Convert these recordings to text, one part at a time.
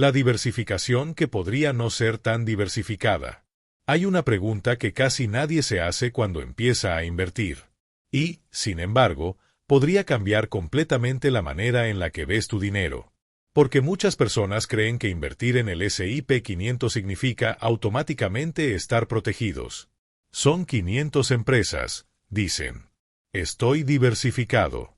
La diversificación que podría no ser tan diversificada. Hay una pregunta que casi nadie se hace cuando empieza a invertir. Y, sin embargo, podría cambiar completamente la manera en la que ves tu dinero. Porque muchas personas creen que invertir en el S&P 500 significa automáticamente estar protegidos. Son 500 empresas, dicen. Estoy diversificado.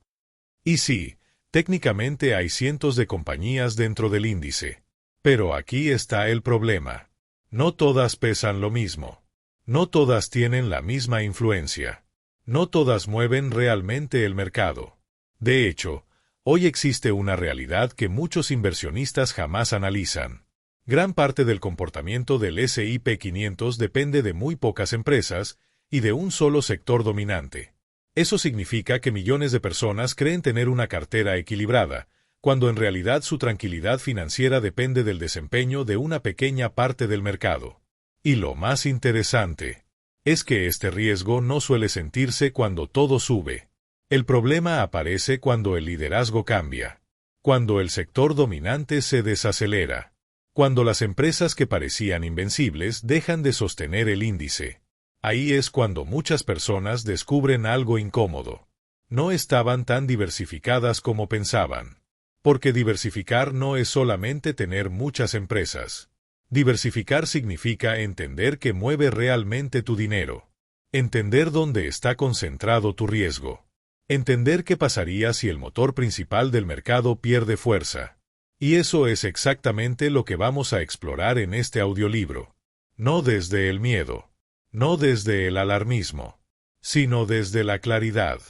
Y sí, técnicamente hay cientos de compañías dentro del índice. Pero aquí está el problema. No todas pesan lo mismo. No todas tienen la misma influencia. No todas mueven realmente el mercado. De hecho, hoy existe una realidad que muchos inversionistas jamás analizan. Gran parte del comportamiento del S&P 500 depende de muy pocas empresas y de un solo sector dominante. Eso significa que millones de personas creen tener una cartera equilibrada, cuando en realidad su tranquilidad financiera depende del desempeño de una pequeña parte del mercado. Y lo más interesante es que este riesgo no suele sentirse cuando todo sube. El problema aparece cuando el liderazgo cambia, cuando el sector dominante se desacelera, cuando las empresas que parecían invencibles dejan de sostener el índice. Ahí es cuando muchas personas descubren algo incómodo. No estaban tan diversificadas como pensaban. Porque diversificar no es solamente tener muchas empresas. Diversificar significa entender qué mueve realmente tu dinero. Entender dónde está concentrado tu riesgo. Entender qué pasaría si el motor principal del mercado pierde fuerza. Y eso es exactamente lo que vamos a explorar en este audiolibro. No desde el miedo. No desde el alarmismo. Sino desde la claridad.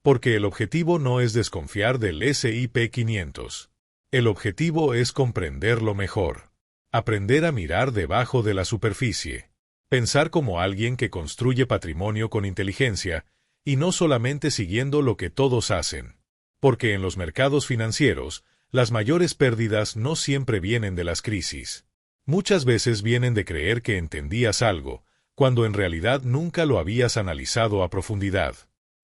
Porque el objetivo no es desconfiar del S&P 500. El objetivo es comprenderlo mejor. Aprender a mirar debajo de la superficie. Pensar como alguien que construye patrimonio con inteligencia, y no solamente siguiendo lo que todos hacen. Porque en los mercados financieros, las mayores pérdidas no siempre vienen de las crisis. Muchas veces vienen de creer que entendías algo, cuando en realidad nunca lo habías analizado a profundidad.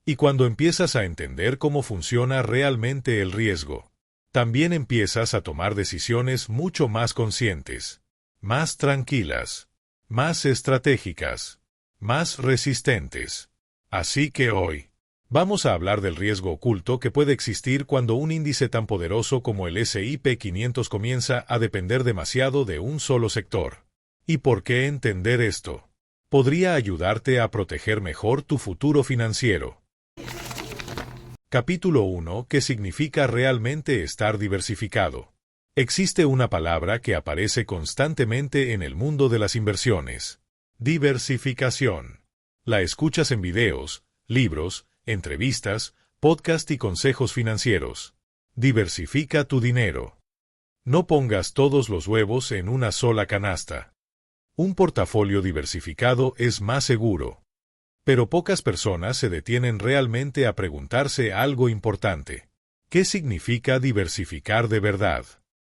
Y cuando empiezas a entender cómo funciona realmente el riesgo, también empiezas a tomar decisiones mucho más conscientes, más tranquilas, más estratégicas, más resistentes. Así que hoy, vamos a hablar del riesgo oculto que puede existir cuando un índice tan poderoso como el S&P 500 comienza a depender demasiado de un solo sector. ¿Y por qué entender esto? Podría ayudarte a proteger mejor tu futuro financiero. Capítulo 1. ¿Qué significa realmente estar diversificado? Existe una palabra que aparece constantemente en el mundo de las inversiones. Diversificación. La escuchas en videos, libros, entrevistas, podcast y consejos financieros. Diversifica tu dinero. No pongas todos los huevos en una sola canasta. Un portafolio diversificado es más seguro. Pero pocas personas se detienen realmente a preguntarse algo importante. ¿Qué significa diversificar de verdad?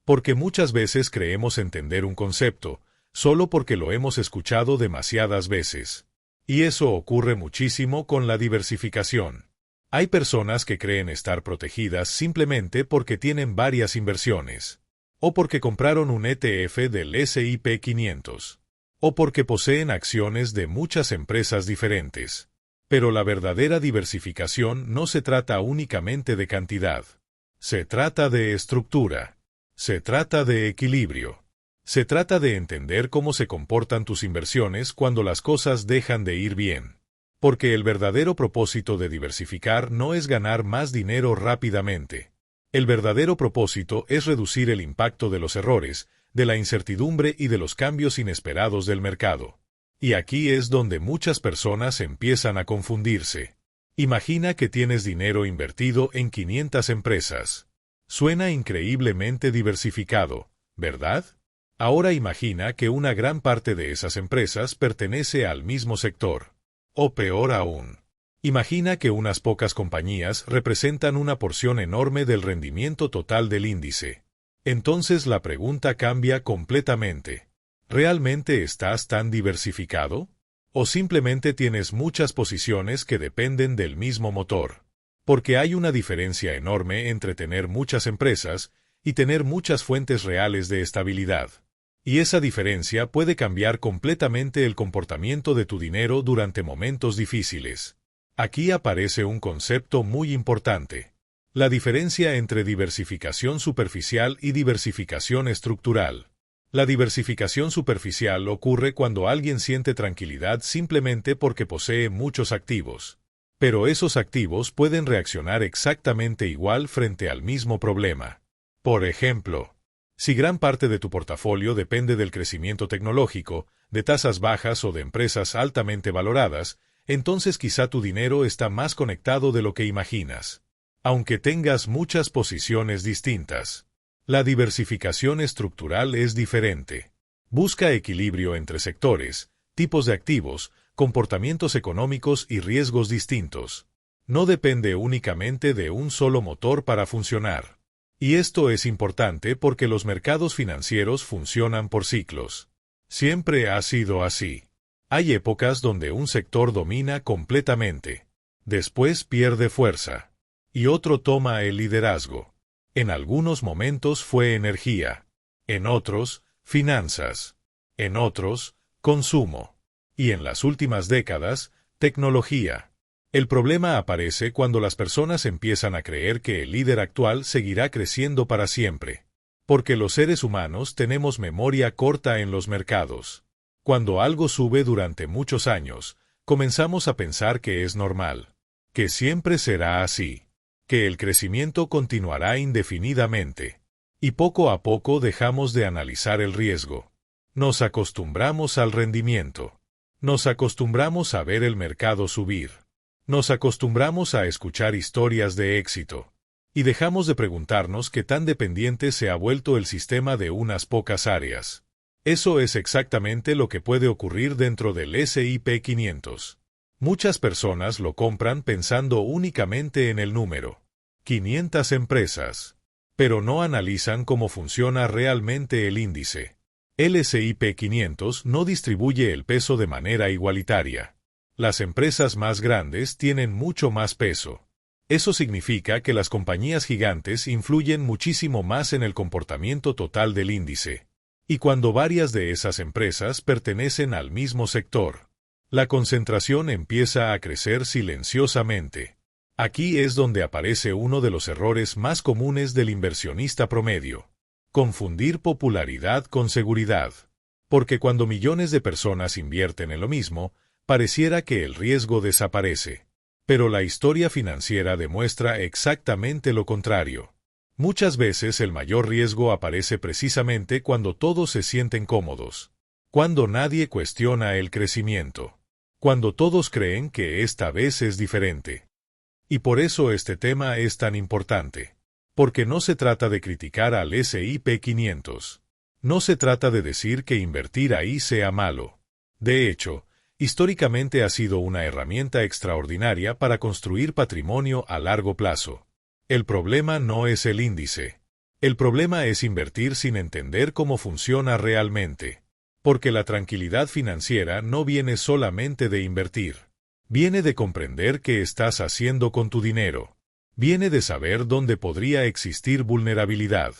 Porque muchas veces creemos entender un concepto, solo porque lo hemos escuchado demasiadas veces. Y eso ocurre muchísimo con la diversificación. Hay personas que creen estar protegidas simplemente porque tienen varias inversiones. O porque compraron un ETF del S&P 500. O porque poseen acciones de muchas empresas diferentes. Pero la verdadera diversificación no se trata únicamente de cantidad. Se trata de estructura. Se trata de equilibrio. Se trata de entender cómo se comportan tus inversiones cuando las cosas dejan de ir bien. Porque el verdadero propósito de diversificar no es ganar más dinero rápidamente. El verdadero propósito es reducir el impacto de los errores, de la incertidumbre y de los cambios inesperados del mercado. Y aquí es donde muchas personas empiezan a confundirse. Imagina que tienes dinero invertido en 500 empresas. Suena increíblemente diversificado, ¿verdad? Ahora imagina que una gran parte de esas empresas pertenece al mismo sector. O peor aún, imagina que unas pocas compañías representan una porción enorme del rendimiento total del índice. Entonces la pregunta cambia completamente. ¿Realmente estás tan diversificado? ¿O simplemente tienes muchas posiciones que dependen del mismo motor? Porque hay una diferencia enorme entre tener muchas empresas y tener muchas fuentes reales de estabilidad. Y esa diferencia puede cambiar completamente el comportamiento de tu dinero durante momentos difíciles. Aquí aparece un concepto muy importante: la diferencia entre diversificación superficial y diversificación estructural. La diversificación superficial ocurre cuando alguien siente tranquilidad simplemente porque posee muchos activos. Pero esos activos pueden reaccionar exactamente igual frente al mismo problema. Por ejemplo, si gran parte de tu portafolio depende del crecimiento tecnológico, de tasas bajas o de empresas altamente valoradas, entonces quizá tu dinero está más conectado de lo que imaginas. Aunque tengas muchas posiciones distintas, la diversificación estructural es diferente. Busca equilibrio entre sectores, tipos de activos, comportamientos económicos y riesgos distintos. No depende únicamente de un solo motor para funcionar. Y esto es importante porque los mercados financieros funcionan por ciclos. Siempre ha sido así. Hay épocas donde un sector domina completamente. Después pierde fuerza. Y otro toma el liderazgo. En algunos momentos fue energía. En otros, finanzas. En otros, consumo. Y en las últimas décadas, tecnología. El problema aparece cuando las personas empiezan a creer que el líder actual seguirá creciendo para siempre. Porque los seres humanos tenemos memoria corta en los mercados. Cuando algo sube durante muchos años, comenzamos a pensar que es normal, que siempre será así, que el crecimiento continuará indefinidamente. Y poco a poco dejamos de analizar el riesgo. Nos acostumbramos al rendimiento. Nos acostumbramos a ver el mercado subir. Nos acostumbramos a escuchar historias de éxito. Y dejamos de preguntarnos qué tan dependiente se ha vuelto el sistema de unas pocas áreas. Eso es exactamente lo que puede ocurrir dentro del S&P 500. Muchas personas lo compran pensando únicamente en el número. 500 empresas. Pero no analizan cómo funciona realmente el índice. El S&P 500 no distribuye el peso de manera igualitaria. Las empresas más grandes tienen mucho más peso. Eso significa que las compañías gigantes influyen muchísimo más en el comportamiento total del índice. Y cuando varias de esas empresas pertenecen al mismo sector, la concentración empieza a crecer silenciosamente. Aquí es donde aparece uno de los errores más comunes del inversionista promedio: confundir popularidad con seguridad. Porque cuando millones de personas invierten en lo mismo, pareciera que el riesgo desaparece. Pero la historia financiera demuestra exactamente lo contrario. Muchas veces el mayor riesgo aparece precisamente cuando todos se sienten cómodos. Cuando nadie cuestiona el crecimiento. Cuando todos creen que esta vez es diferente. Y por eso este tema es tan importante. Porque no se trata de criticar al S&P 500. No se trata de decir que invertir ahí sea malo. De hecho, históricamente ha sido una herramienta extraordinaria para construir patrimonio a largo plazo. El problema no es el índice. El problema es invertir sin entender cómo funciona realmente. Porque la tranquilidad financiera no viene solamente de invertir. Viene de comprender qué estás haciendo con tu dinero. Viene de saber dónde podría existir vulnerabilidad.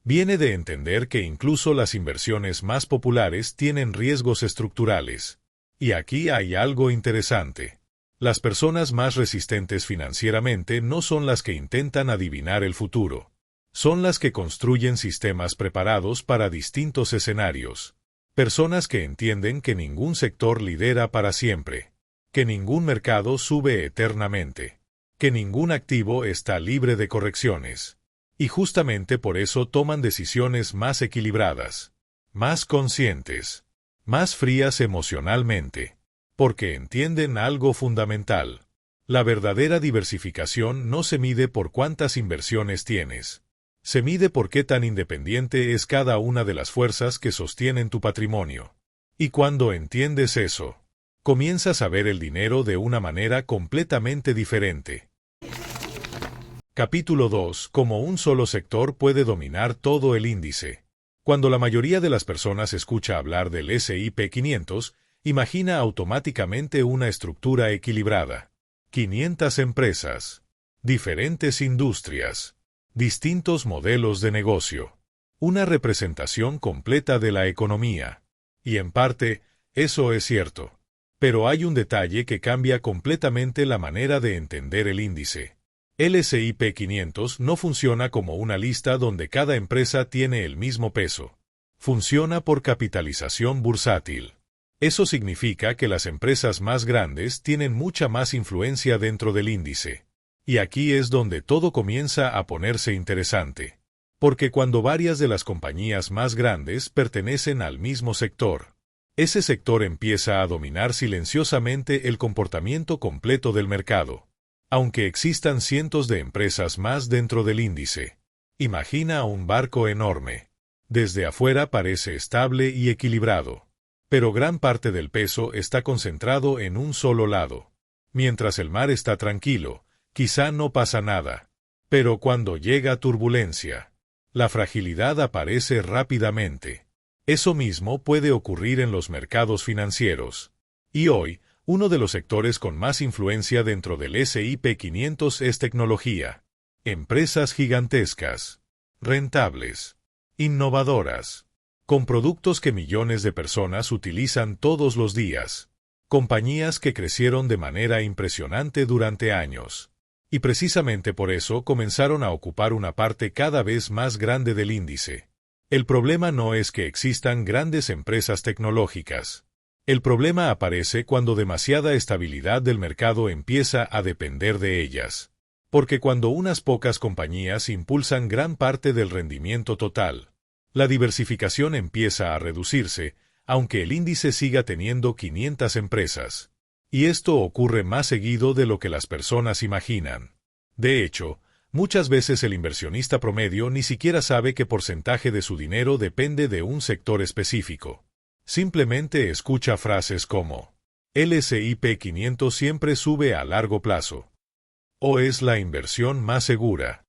Viene de entender que incluso las inversiones más populares tienen riesgos estructurales. Y aquí hay algo interesante. Las personas más resistentes financieramente no son las que intentan adivinar el futuro. Son las que construyen sistemas preparados para distintos escenarios. Personas que entienden que ningún sector lidera para siempre. Que ningún mercado sube eternamente. Que ningún activo está libre de correcciones. Y justamente por eso toman decisiones más equilibradas, más conscientes, más frías emocionalmente, porque entienden algo fundamental. La verdadera diversificación no se mide por cuántas inversiones tienes. Se mide por qué tan independiente es cada una de las fuerzas que sostienen tu patrimonio. Y cuando entiendes eso, comienzas a ver el dinero de una manera completamente diferente. Capítulo 2. Cómo un solo sector puede dominar todo el índice. Cuando la mayoría de las personas escucha hablar del S&P 500, imagina automáticamente una estructura equilibrada. 500 empresas. Diferentes industrias. Distintos modelos de negocio. Una representación completa de la economía. Y en parte, eso es cierto. Pero hay un detalle que cambia completamente la manera de entender el índice. El S&P 500 no funciona como una lista donde cada empresa tiene el mismo peso. Funciona por capitalización bursátil. Eso significa que las empresas más grandes tienen mucha más influencia dentro del índice. Y aquí es donde todo comienza a ponerse interesante. Porque cuando varias de las compañías más grandes pertenecen al mismo sector, ese sector empieza a dominar silenciosamente el comportamiento completo del mercado. Aunque existan cientos de empresas más dentro del índice. Imagina un barco enorme. Desde afuera parece estable y equilibrado. Pero gran parte del peso está concentrado en un solo lado. Mientras el mar está tranquilo, quizá no pasa nada. Pero cuando llega turbulencia, la fragilidad aparece rápidamente. Eso mismo puede ocurrir en los mercados financieros. Y hoy, uno de los sectores con más influencia dentro del S&P 500 es tecnología. Empresas gigantescas, rentables, innovadoras, con productos que millones de personas utilizan todos los días. Compañías que crecieron de manera impresionante durante años. Y precisamente por eso comenzaron a ocupar una parte cada vez más grande del índice. El problema no es que existan grandes empresas tecnológicas. El problema aparece cuando demasiada estabilidad del mercado empieza a depender de ellas. Porque cuando unas pocas compañías impulsan gran parte del rendimiento total, la diversificación empieza a reducirse, aunque el índice siga teniendo 500 empresas. Y esto ocurre más seguido de lo que las personas imaginan. De hecho, muchas veces el inversionista promedio ni siquiera sabe qué porcentaje de su dinero depende de un sector específico. Simplemente escucha frases como, el S&P 500 siempre sube a largo plazo. O es la inversión más segura.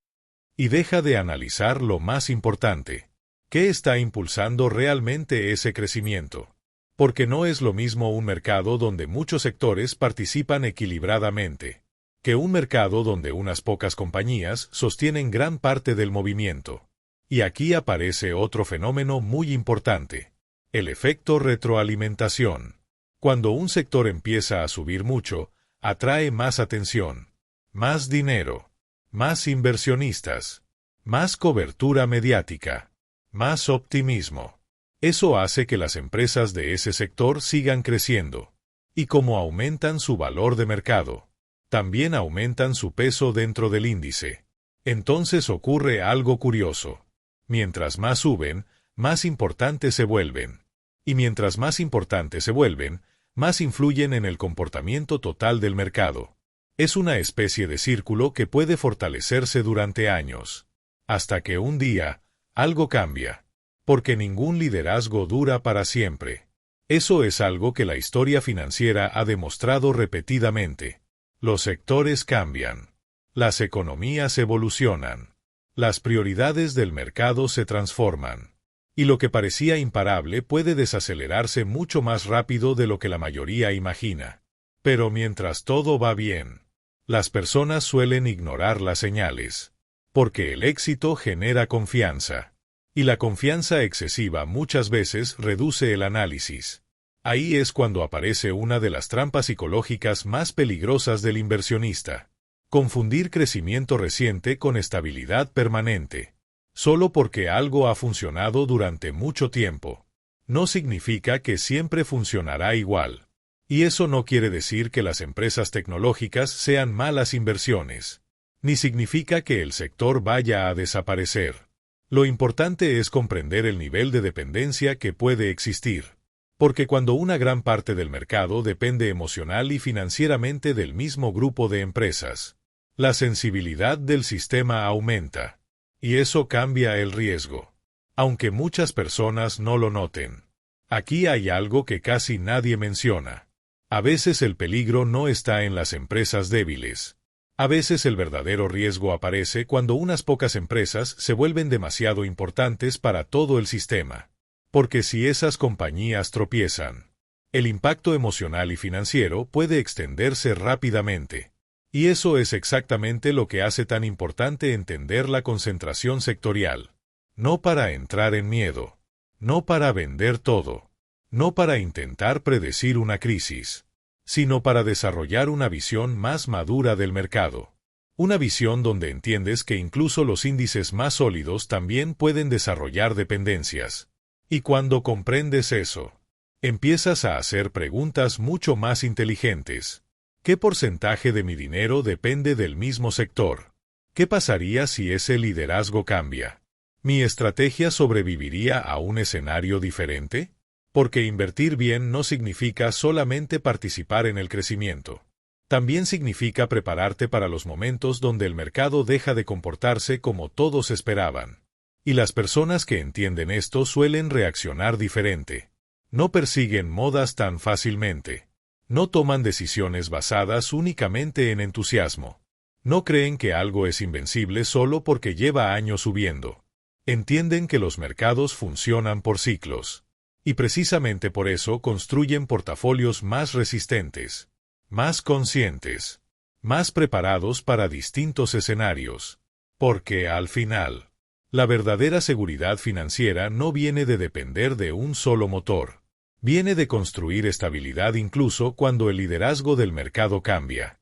Y deja de analizar lo más importante. ¿Qué está impulsando realmente ese crecimiento? Porque no es lo mismo un mercado donde muchos sectores participan equilibradamente, que un mercado donde unas pocas compañías sostienen gran parte del movimiento. Y aquí aparece otro fenómeno muy importante. El efecto retroalimentación. Cuando un sector empieza a subir mucho, atrae más atención, más dinero, más inversionistas, más cobertura mediática, más optimismo. Eso hace que las empresas de ese sector sigan creciendo. Y como aumentan su valor de mercado, también aumentan su peso dentro del índice. Entonces ocurre algo curioso. Mientras más suben, más importantes se vuelven. Y mientras más importantes se vuelven, más influyen en el comportamiento total del mercado. Es una especie de círculo que puede fortalecerse durante años. Hasta que un día, algo cambia. Porque ningún liderazgo dura para siempre. Eso es algo que la historia financiera ha demostrado repetidamente. Los sectores cambian. Las economías evolucionan. Las prioridades del mercado se transforman. Y lo que parecía imparable puede desacelerarse mucho más rápido de lo que la mayoría imagina. Pero mientras todo va bien, las personas suelen ignorar las señales. Porque el éxito genera confianza. Y la confianza excesiva muchas veces reduce el análisis. Ahí es cuando aparece una de las trampas psicológicas más peligrosas del inversionista. Confundir crecimiento reciente con estabilidad permanente. Solo porque algo ha funcionado durante mucho tiempo, no significa que siempre funcionará igual. Y eso no quiere decir que las empresas tecnológicas sean malas inversiones. Ni significa que el sector vaya a desaparecer. Lo importante es comprender el nivel de dependencia que puede existir. Porque cuando una gran parte del mercado depende emocional y financieramente del mismo grupo de empresas, la sensibilidad del sistema aumenta. Y eso cambia el riesgo. Aunque muchas personas no lo noten. Aquí hay algo que casi nadie menciona. A veces el peligro no está en las empresas débiles. A veces el verdadero riesgo aparece cuando unas pocas empresas se vuelven demasiado importantes para todo el sistema. Porque si esas compañías tropiezan, el impacto emocional y financiero puede extenderse rápidamente. Y eso es exactamente lo que hace tan importante entender la concentración sectorial. No para entrar en miedo, no para vender todo, no para intentar predecir una crisis, sino para desarrollar una visión más madura del mercado. Una visión donde entiendes que incluso los índices más sólidos también pueden desarrollar dependencias. Y cuando comprendes eso, empiezas a hacer preguntas mucho más inteligentes. ¿Qué porcentaje de mi dinero depende del mismo sector? ¿Qué pasaría si ese liderazgo cambia? ¿Mi estrategia sobreviviría a un escenario diferente? Porque invertir bien no significa solamente participar en el crecimiento. También significa prepararte para los momentos donde el mercado deja de comportarse como todos esperaban. Y las personas que entienden esto suelen reaccionar diferente. No persiguen modas tan fácilmente. No toman decisiones basadas únicamente en entusiasmo. No creen que algo es invencible solo porque lleva años subiendo. Entienden que los mercados funcionan por ciclos. Y precisamente por eso construyen portafolios más resistentes, más conscientes, más preparados para distintos escenarios. Porque, al final, la verdadera seguridad financiera no viene de depender de un solo motor. Viene de construir estabilidad incluso cuando el liderazgo del mercado cambia.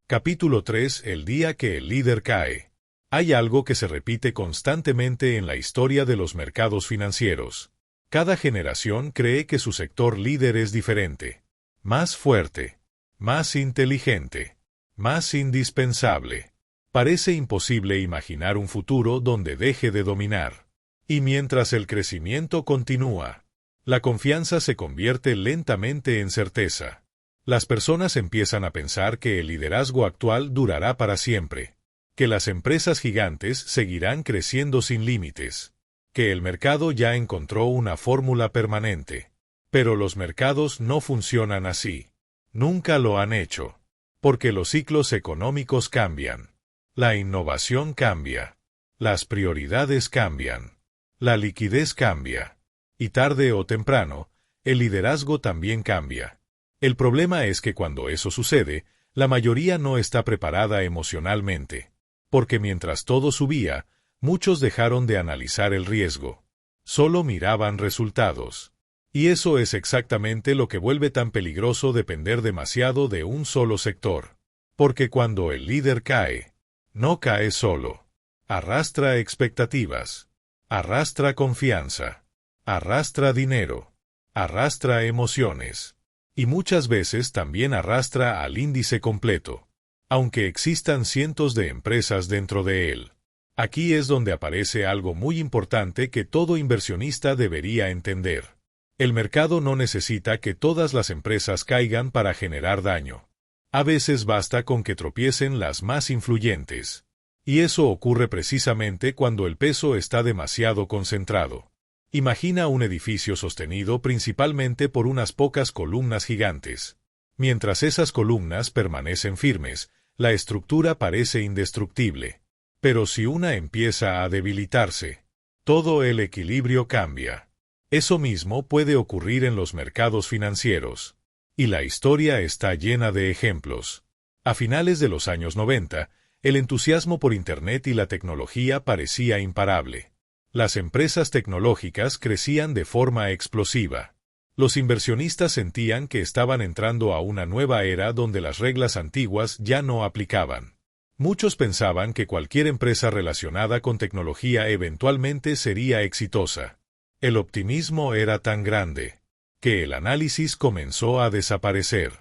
Capítulo 3. El día que el líder cae. Hay algo que se repite constantemente en la historia de los mercados financieros. Cada generación cree que su sector líder es diferente, más fuerte, más inteligente, más indispensable. Parece imposible imaginar un futuro donde deje de dominar. Y mientras el crecimiento continúa, la confianza se convierte lentamente en certeza. Las personas empiezan a pensar que el liderazgo actual durará para siempre, que las empresas gigantes seguirán creciendo sin límites, que el mercado ya encontró una fórmula permanente. Pero los mercados no funcionan así. Nunca lo han hecho. Porque los ciclos económicos cambian. La innovación cambia. Las prioridades cambian. La liquidez cambia. Y tarde o temprano, el liderazgo también cambia. El problema es que cuando eso sucede, la mayoría no está preparada emocionalmente. Porque mientras todo subía, muchos dejaron de analizar el riesgo. Solo miraban resultados. Y eso es exactamente lo que vuelve tan peligroso depender demasiado de un solo sector. Porque cuando el líder cae, no cae solo. Arrastra expectativas. Arrastra confianza. Arrastra dinero. Arrastra emociones. Y muchas veces también arrastra al índice completo. Aunque existan cientos de empresas dentro de él. Aquí es donde aparece algo muy importante que todo inversionista debería entender. El mercado no necesita que todas las empresas caigan para generar daño. A veces basta con que tropiecen las más influyentes. Y eso ocurre precisamente cuando el peso está demasiado concentrado. Imagina un edificio sostenido principalmente por unas pocas columnas gigantes. Mientras esas columnas permanecen firmes, la estructura parece indestructible. Pero si una empieza a debilitarse, todo el equilibrio cambia. Eso mismo puede ocurrir en los mercados financieros. Y la historia está llena de ejemplos. A finales de los años 90, el entusiasmo por Internet y la tecnología parecía imparable. Las empresas tecnológicas crecían de forma explosiva. Los inversionistas sentían que estaban entrando a una nueva era donde las reglas antiguas ya no aplicaban. Muchos pensaban que cualquier empresa relacionada con tecnología eventualmente sería exitosa. El optimismo era tan grande que el análisis comenzó a desaparecer.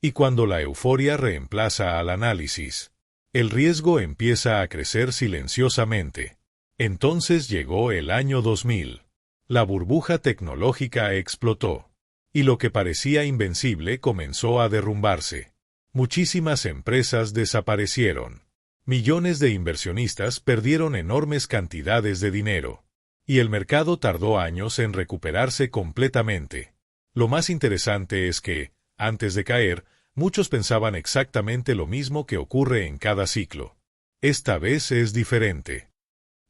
Y cuando la euforia reemplaza al análisis, el riesgo empieza a crecer silenciosamente. Entonces llegó el año 2000. La burbuja tecnológica explotó. Y lo que parecía invencible comenzó a derrumbarse. Muchísimas empresas desaparecieron. Millones de inversionistas perdieron enormes cantidades de dinero. Y el mercado tardó años en recuperarse completamente. Lo más interesante es que, antes de caer, muchos pensaban exactamente lo mismo que ocurre en cada ciclo. Esta vez es diferente.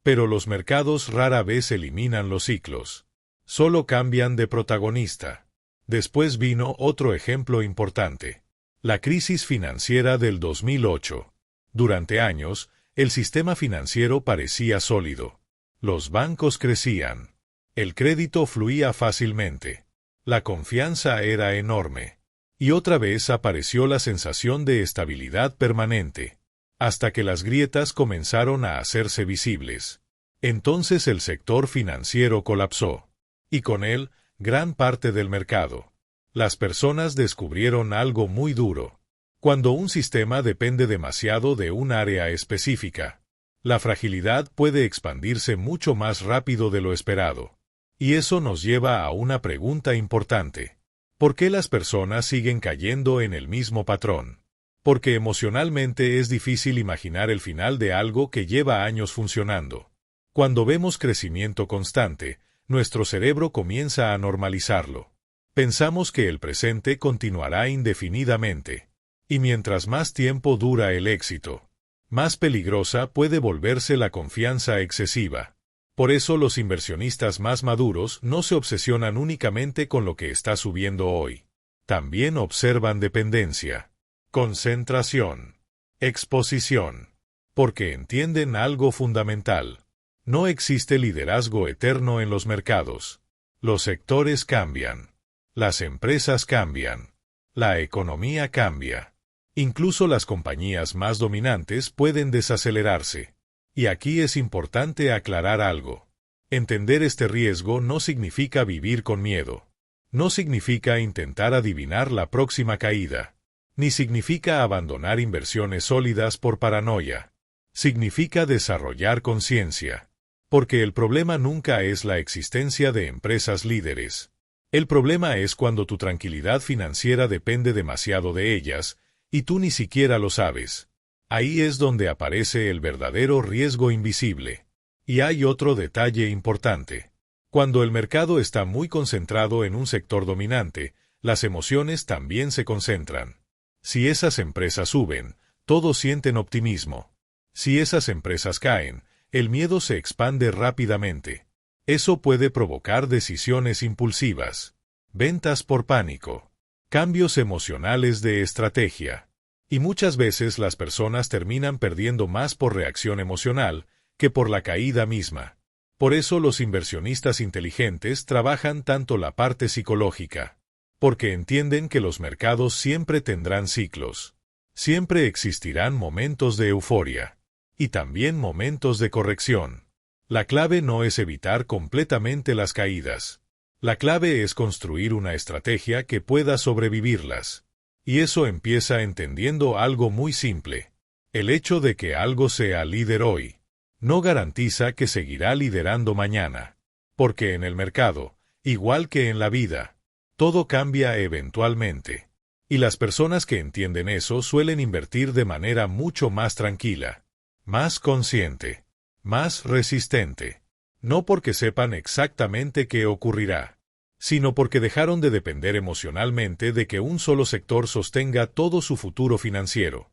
Pero los mercados rara vez eliminan los ciclos. Solo cambian de protagonista. Después vino otro ejemplo importante. La crisis financiera del 2008. Durante años, el sistema financiero parecía sólido. Los bancos crecían. El crédito fluía fácilmente. La confianza era enorme. Y otra vez apareció la sensación de estabilidad permanente, hasta que las grietas comenzaron a hacerse visibles. Entonces el sector financiero colapsó. Y con él, gran parte del mercado. Las personas descubrieron algo muy duro. Cuando un sistema depende demasiado de un área específica, la fragilidad puede expandirse mucho más rápido de lo esperado. Y eso nos lleva a una pregunta importante. ¿Por qué las personas siguen cayendo en el mismo patrón? Porque emocionalmente es difícil imaginar el final de algo que lleva años funcionando. Cuando vemos crecimiento constante, nuestro cerebro comienza a normalizarlo. Pensamos que el presente continuará indefinidamente. Y mientras más tiempo dura el éxito, más peligrosa puede volverse la confianza excesiva. Por eso los inversionistas más maduros no se obsesionan únicamente con lo que está subiendo hoy. También observan dependencia, concentración, exposición. Porque entienden algo fundamental. No existe liderazgo eterno en los mercados. Los sectores cambian. Las empresas cambian. La economía cambia. Incluso las compañías más dominantes pueden desacelerarse. Y aquí es importante aclarar algo. Entender este riesgo no significa vivir con miedo. No significa intentar adivinar la próxima caída. Ni significa abandonar inversiones sólidas por paranoia. Significa desarrollar conciencia. Porque el problema nunca es la existencia de empresas líderes. El problema es cuando tu tranquilidad financiera depende demasiado de ellas, y tú ni siquiera lo sabes. Ahí es donde aparece el verdadero riesgo invisible. Y hay otro detalle importante. Cuando el mercado está muy concentrado en un sector dominante, las emociones también se concentran. Si esas empresas suben, todos sienten optimismo. Si esas empresas caen, el miedo se expande rápidamente. Eso puede provocar decisiones impulsivas, ventas por pánico, cambios emocionales de estrategia. Y muchas veces las personas terminan perdiendo más por reacción emocional que por la caída misma. Por eso los inversionistas inteligentes trabajan tanto la parte psicológica. Porque entienden que los mercados siempre tendrán ciclos. Siempre existirán momentos de euforia. Y también momentos de corrección. La clave no es evitar completamente las caídas. La clave es construir una estrategia que pueda sobrevivirlas. Y eso empieza entendiendo algo muy simple. El hecho de que algo sea líder hoy no garantiza que seguirá liderando mañana. Porque en el mercado, igual que en la vida, todo cambia eventualmente. Y las personas que entienden eso suelen invertir de manera mucho más tranquila, más consciente, más resistente. No porque sepan exactamente qué ocurrirá, sino porque dejaron de depender emocionalmente de que un solo sector sostenga todo su futuro financiero.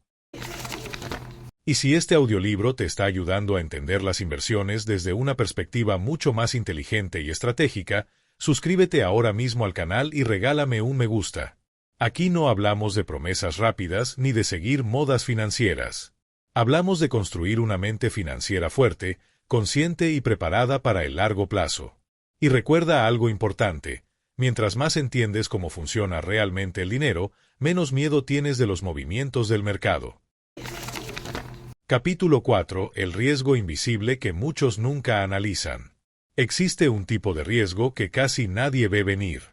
Y si este audiolibro te está ayudando a entender las inversiones desde una perspectiva mucho más inteligente y estratégica, suscríbete ahora mismo al canal y regálame un me gusta. Aquí no hablamos de promesas rápidas ni de seguir modas financieras. Hablamos de construir una mente financiera fuerte, consciente y preparada para el largo plazo. Y recuerda algo importante, mientras más entiendes cómo funciona realmente el dinero, menos miedo tienes de los movimientos del mercado. Capítulo 4. El riesgo invisible que muchos nunca analizan. Existe un tipo de riesgo que casi nadie ve venir,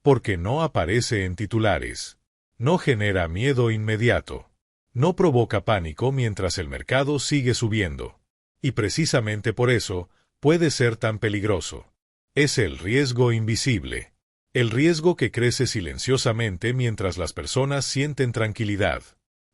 porque no aparece en titulares. No genera miedo inmediato. No provoca pánico mientras el mercado sigue subiendo. Y precisamente por eso, puede ser tan peligroso. Es el riesgo invisible. El riesgo que crece silenciosamente mientras las personas sienten tranquilidad.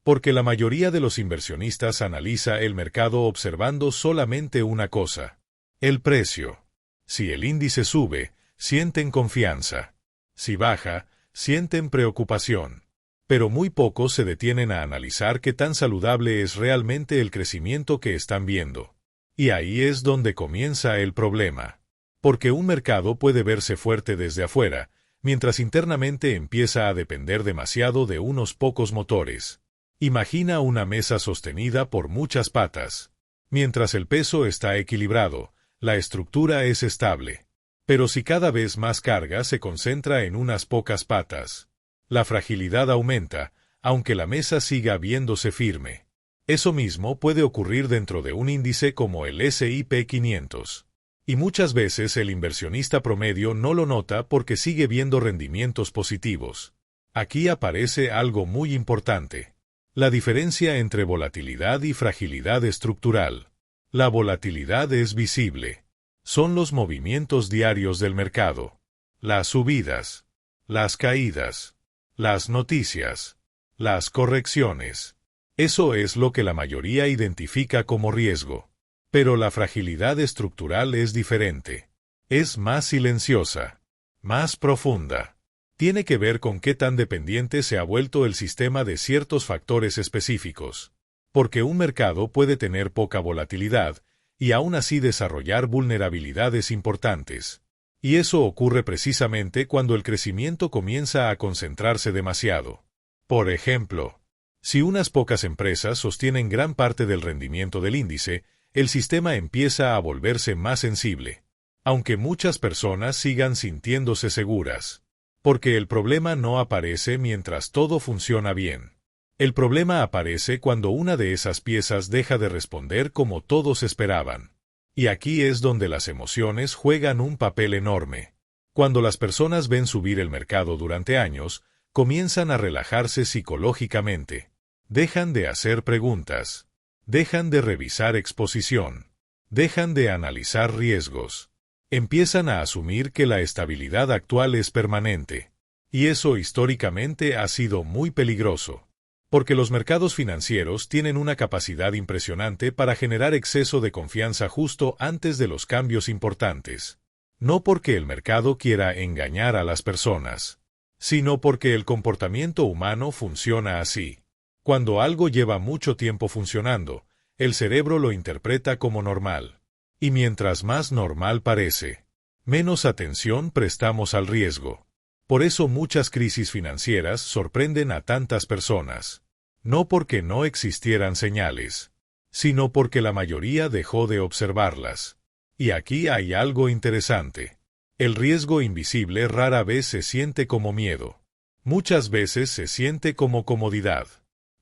Porque la mayoría de los inversionistas analiza el mercado observando solamente una cosa: el precio. Si el índice sube, sienten confianza. Si baja, sienten preocupación. Pero muy pocos se detienen a analizar qué tan saludable es realmente el crecimiento que están viendo. Y ahí es donde comienza el problema. Porque un mercado puede verse fuerte desde afuera, mientras internamente empieza a depender demasiado de unos pocos motores. Imagina una mesa sostenida por muchas patas. Mientras el peso está equilibrado, la estructura es estable. Pero si cada vez más carga se concentra en unas pocas patas, la fragilidad aumenta, aunque la mesa siga viéndose firme. Eso mismo puede ocurrir dentro de un índice como el S&P 500. Y muchas veces el inversionista promedio no lo nota porque sigue viendo rendimientos positivos. Aquí aparece algo muy importante: la diferencia entre volatilidad y fragilidad estructural. La volatilidad es visible. Son los movimientos diarios del mercado. Las subidas, las caídas, las noticias, las correcciones. Eso es lo que la mayoría identifica como riesgo. Pero la fragilidad estructural es diferente. Es más silenciosa, más profunda. Tiene que ver con qué tan dependiente se ha vuelto el sistema de ciertos factores específicos. Porque un mercado puede tener poca volatilidad y aún así desarrollar vulnerabilidades importantes. Y eso ocurre precisamente cuando el crecimiento comienza a concentrarse demasiado. Por ejemplo, si unas pocas empresas sostienen gran parte del rendimiento del índice, el sistema empieza a volverse más sensible, aunque muchas personas sigan sintiéndose seguras. Porque el problema no aparece mientras todo funciona bien. El problema aparece cuando una de esas piezas deja de responder como todos esperaban. Y aquí es donde las emociones juegan un papel enorme. Cuando las personas ven subir el mercado durante años, comienzan a relajarse psicológicamente. Dejan de hacer preguntas. Dejan de revisar exposición. Dejan de analizar riesgos. Empiezan a asumir que la estabilidad actual es permanente. Y eso históricamente ha sido muy peligroso. Porque los mercados financieros tienen una capacidad impresionante para generar exceso de confianza justo antes de los cambios importantes. No porque el mercado quiera engañar a las personas, sino porque el comportamiento humano funciona así. Cuando algo lleva mucho tiempo funcionando, el cerebro lo interpreta como normal. Y mientras más normal parece, menos atención prestamos al riesgo. Por eso muchas crisis financieras sorprenden a tantas personas. No porque no existieran señales, sino porque la mayoría dejó de observarlas. Y aquí hay algo interesante. El riesgo invisible rara vez se siente como miedo. Muchas veces se siente como comodidad,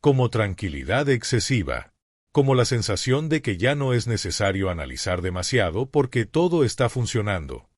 como tranquilidad excesiva, como la sensación de que ya no es necesario analizar demasiado porque todo está funcionando.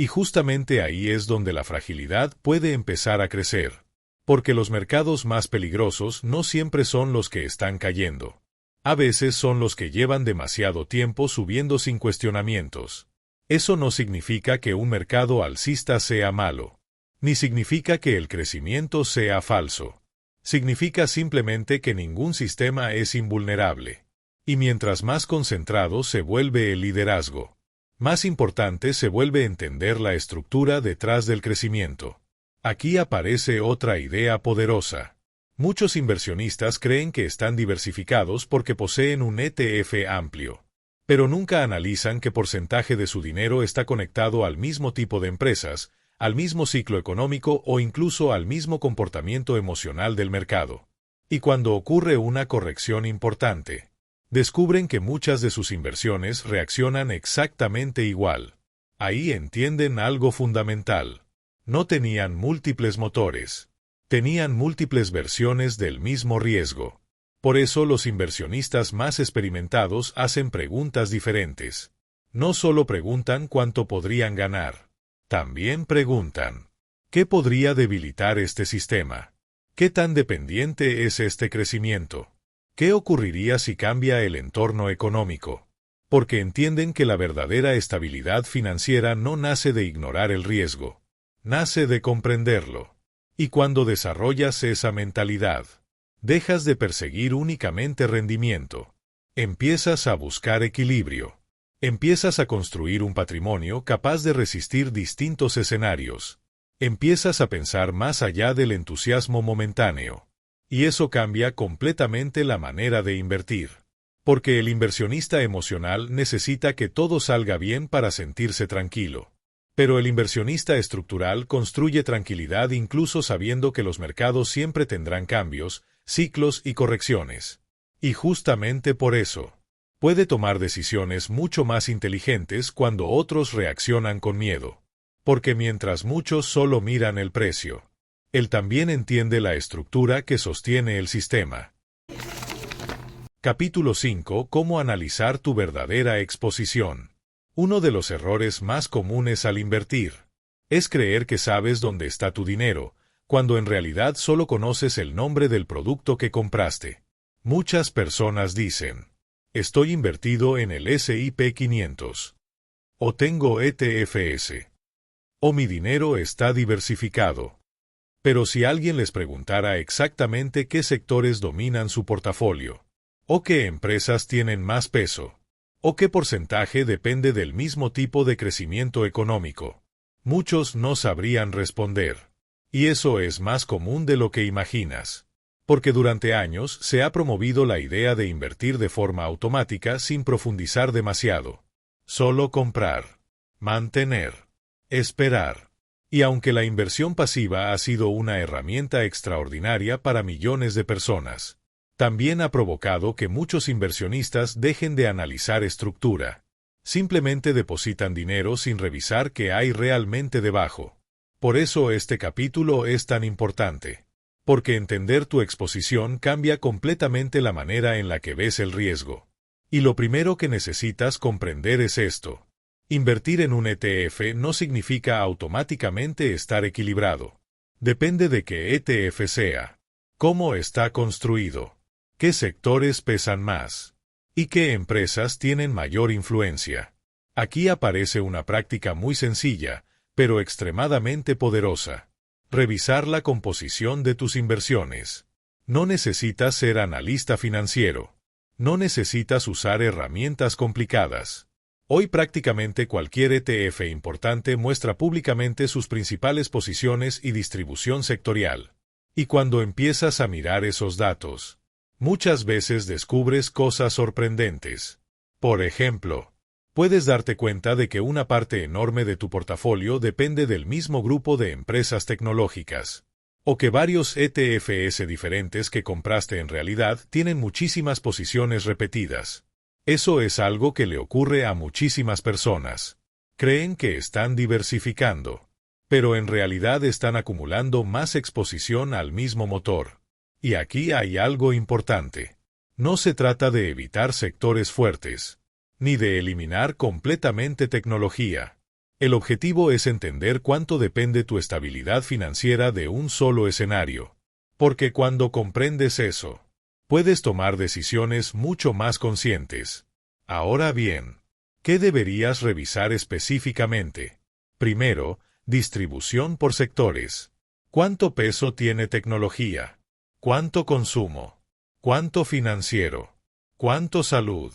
Y justamente ahí es donde la fragilidad puede empezar a crecer. Porque los mercados más peligrosos no siempre son los que están cayendo. A veces son los que llevan demasiado tiempo subiendo sin cuestionamientos. Eso no significa que un mercado alcista sea malo. Ni significa que el crecimiento sea falso. Significa simplemente que ningún sistema es invulnerable. Y mientras más concentrado se vuelve el liderazgo, más importante se vuelve entender la estructura detrás del crecimiento. Aquí aparece otra idea poderosa. Muchos inversionistas creen que están diversificados porque poseen un ETF amplio, pero nunca analizan qué porcentaje de su dinero está conectado al mismo tipo de empresas, al mismo ciclo económico o incluso al mismo comportamiento emocional del mercado. Y cuando ocurre una corrección importante, descubren que muchas de sus inversiones reaccionan exactamente igual. Ahí entienden algo fundamental. No tenían múltiples motores. Tenían múltiples versiones del mismo riesgo. Por eso los inversionistas más experimentados hacen preguntas diferentes. No solo preguntan cuánto podrían ganar. También preguntan, ¿qué podría debilitar este sistema? ¿Qué tan dependiente es este crecimiento? ¿Qué ocurriría si cambia el entorno económico? Porque entienden que la verdadera estabilidad financiera no nace de ignorar el riesgo. Nace de comprenderlo. Y cuando desarrollas esa mentalidad, dejas de perseguir únicamente rendimiento. Empiezas a buscar equilibrio. Empiezas a construir un patrimonio capaz de resistir distintos escenarios. Empiezas a pensar más allá del entusiasmo momentáneo. Y eso cambia completamente la manera de invertir. Porque el inversionista emocional necesita que todo salga bien para sentirse tranquilo. Pero el inversionista estructural construye tranquilidad incluso sabiendo que los mercados siempre tendrán cambios, ciclos y correcciones. Y justamente por eso, puede tomar decisiones mucho más inteligentes cuando otros reaccionan con miedo. Porque mientras muchos solo miran el precio, él también entiende la estructura que sostiene el sistema. Capítulo 5. Cómo analizar tu verdadera exposición. Uno de los errores más comunes al invertir es creer que sabes dónde está tu dinero, cuando en realidad solo conoces el nombre del producto que compraste. Muchas personas dicen, estoy invertido en el S&P 500. O tengo ETFs. O mi dinero está diversificado. Pero si alguien les preguntara exactamente qué sectores dominan su portafolio, o qué empresas tienen más peso, o qué porcentaje depende del mismo tipo de crecimiento económico, muchos no sabrían responder. Y eso es más común de lo que imaginas. Porque durante años se ha promovido la idea de invertir de forma automática sin profundizar demasiado. Solo comprar, mantener, esperar. Y aunque la inversión pasiva ha sido una herramienta extraordinaria para millones de personas, también ha provocado que muchos inversionistas dejen de analizar estructura. Simplemente depositan dinero sin revisar qué hay realmente debajo. Por eso este capítulo es tan importante. Porque entender tu exposición cambia completamente la manera en la que ves el riesgo. Y lo primero que necesitas comprender es esto. Invertir en un ETF no significa automáticamente estar equilibrado. Depende de qué ETF sea, cómo está construido, qué sectores pesan más, y qué empresas tienen mayor influencia. Aquí aparece una práctica muy sencilla, pero extremadamente poderosa. Revisar la composición de tus inversiones. No necesitas ser analista financiero. No necesitas usar herramientas complicadas. Hoy prácticamente cualquier ETF importante muestra públicamente sus principales posiciones y distribución sectorial. Y cuando empiezas a mirar esos datos, muchas veces descubres cosas sorprendentes. Por ejemplo, puedes darte cuenta de que una parte enorme de tu portafolio depende del mismo grupo de empresas tecnológicas, o que varios ETFs diferentes que compraste en realidad tienen muchísimas posiciones repetidas. Eso es algo que le ocurre a muchísimas personas. Creen que están diversificando, pero en realidad están acumulando más exposición al mismo motor. Y aquí hay algo importante. No se trata de evitar sectores fuertes, ni de eliminar completamente tecnología. El objetivo es entender cuánto depende tu estabilidad financiera de un solo escenario. Porque cuando comprendes eso, puedes tomar decisiones mucho más conscientes. Ahora bien, ¿qué deberías revisar específicamente? Primero, distribución por sectores. ¿Cuánto peso tiene tecnología? ¿Cuánto consumo? ¿Cuánto financiero? ¿Cuánto salud?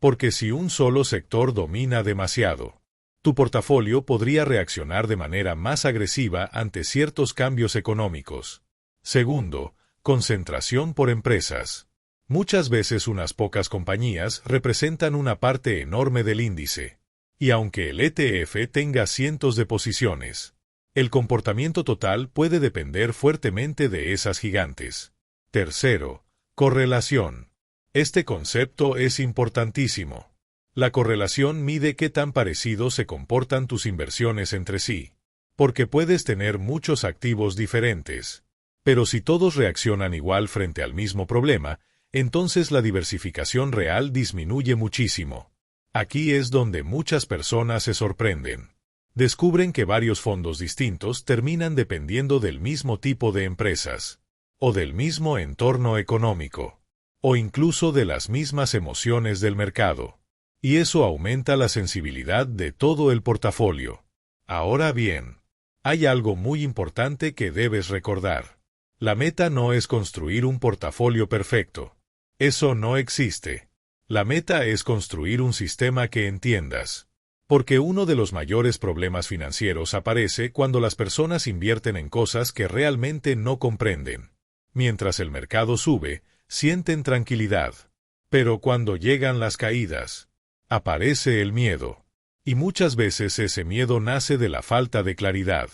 Porque si un solo sector domina demasiado, tu portafolio podría reaccionar de manera más agresiva ante ciertos cambios económicos. Segundo, concentración por empresas. Muchas veces unas pocas compañías representan una parte enorme del índice. Y aunque el ETF tenga cientos de posiciones, el comportamiento total puede depender fuertemente de esas gigantes. Tercero, correlación. Este concepto es importantísimo. La correlación mide qué tan parecidos se comportan tus inversiones entre sí. Porque puedes tener muchos activos diferentes. Pero si todos reaccionan igual frente al mismo problema, entonces la diversificación real disminuye muchísimo. Aquí es donde muchas personas se sorprenden. Descubren que varios fondos distintos terminan dependiendo del mismo tipo de empresas, o del mismo entorno económico, o incluso de las mismas emociones del mercado. Y eso aumenta la sensibilidad de todo el portafolio. Ahora bien, hay algo muy importante que debes recordar. La meta no es construir un portafolio perfecto. Eso no existe. La meta es construir un sistema que entiendas. Porque uno de los mayores problemas financieros aparece cuando las personas invierten en cosas que realmente no comprenden. Mientras el mercado sube, sienten tranquilidad. Pero cuando llegan las caídas, aparece el miedo. Y muchas veces ese miedo nace de la falta de claridad.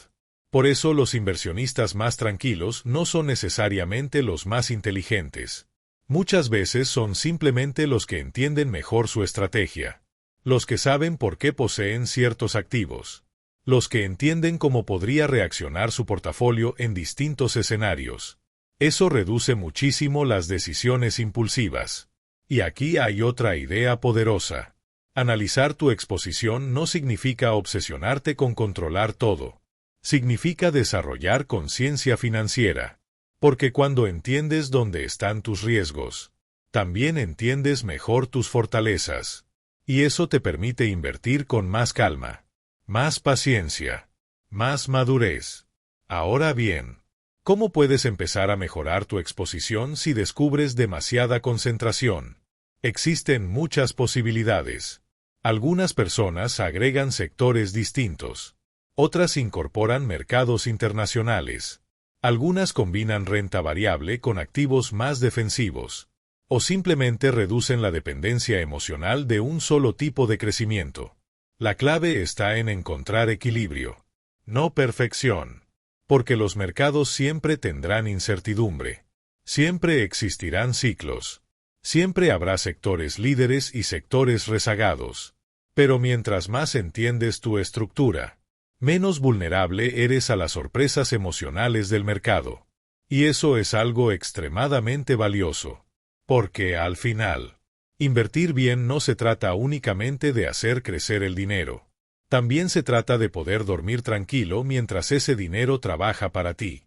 Por eso los inversionistas más tranquilos no son necesariamente los más inteligentes. Muchas veces son simplemente los que entienden mejor su estrategia. Los que saben por qué poseen ciertos activos. Los que entienden cómo podría reaccionar su portafolio en distintos escenarios. Eso reduce muchísimo las decisiones impulsivas. Y aquí hay otra idea poderosa. Analizar tu exposición no significa obsesionarte con controlar todo. Significa desarrollar conciencia financiera. Porque cuando entiendes dónde están tus riesgos, también entiendes mejor tus fortalezas. Y eso te permite invertir con más calma, más paciencia, más madurez. Ahora bien, ¿cómo puedes empezar a mejorar tu exposición si descubres demasiada concentración? Existen muchas posibilidades. Algunas personas agregan sectores distintos. Otras incorporan mercados internacionales. Algunas combinan renta variable con activos más defensivos. O simplemente reducen la dependencia emocional de un solo tipo de crecimiento. La clave está en encontrar equilibrio, no perfección. Porque los mercados siempre tendrán incertidumbre. Siempre existirán ciclos. Siempre habrá sectores líderes y sectores rezagados. Pero mientras más entiendes tu estructura, menos vulnerable eres a las sorpresas emocionales del mercado. Y eso es algo extremadamente valioso. Porque, al final, invertir bien no se trata únicamente de hacer crecer el dinero. También se trata de poder dormir tranquilo mientras ese dinero trabaja para ti.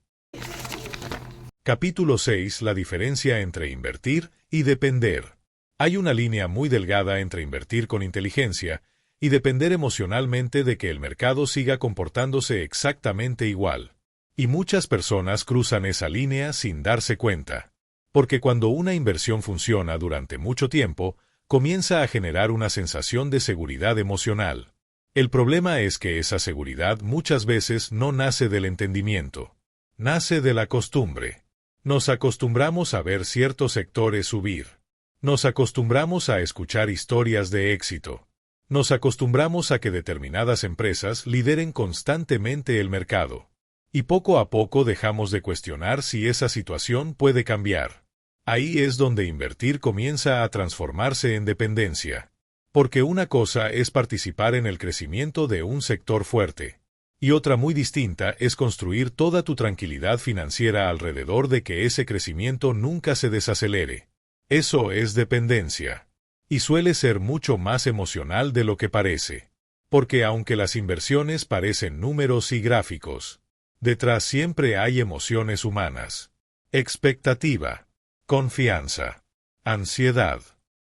Capítulo 6. La diferencia entre invertir y depender. Hay una línea muy delgada entre invertir con inteligencia y depender emocionalmente de que el mercado siga comportándose exactamente igual. Y muchas personas cruzan esa línea sin darse cuenta. Porque cuando una inversión funciona durante mucho tiempo, comienza a generar una sensación de seguridad emocional. El problema es que esa seguridad muchas veces no nace del entendimiento. Nace de la costumbre. Nos acostumbramos a ver ciertos sectores subir. Nos acostumbramos a escuchar historias de éxito. Nos acostumbramos a que determinadas empresas lideren constantemente el mercado. Y poco a poco dejamos de cuestionar si esa situación puede cambiar. Ahí es donde invertir comienza a transformarse en dependencia. Porque una cosa es participar en el crecimiento de un sector fuerte. Y otra muy distinta es construir toda tu tranquilidad financiera alrededor de que ese crecimiento nunca se desacelere. Eso es dependencia. Y suele ser mucho más emocional de lo que parece. Porque aunque las inversiones parecen números y gráficos, detrás siempre hay emociones humanas. Expectativa, confianza, ansiedad,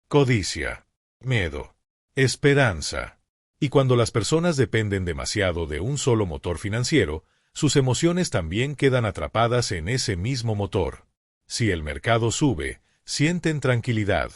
codicia, miedo, esperanza. Y cuando las personas dependen demasiado de un solo motor financiero, sus emociones también quedan atrapadas en ese mismo motor. Si el mercado sube, sienten tranquilidad.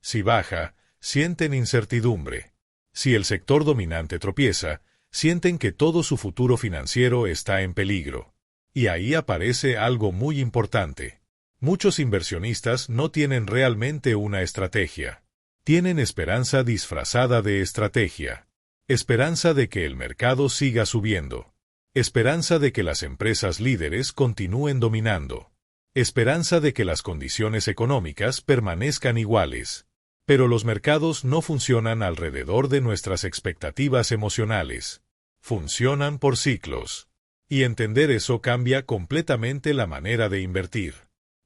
Si baja, sienten incertidumbre. Si el sector dominante tropieza, sienten que todo su futuro financiero está en peligro. Y ahí aparece algo muy importante. Muchos inversionistas no tienen realmente una estrategia. Tienen esperanza disfrazada de estrategia. Esperanza de que el mercado siga subiendo. Esperanza de que las empresas líderes continúen dominando. Esperanza de que las condiciones económicas permanezcan iguales. Pero los mercados no funcionan alrededor de nuestras expectativas emocionales. Funcionan por ciclos. Y entender eso cambia completamente la manera de invertir.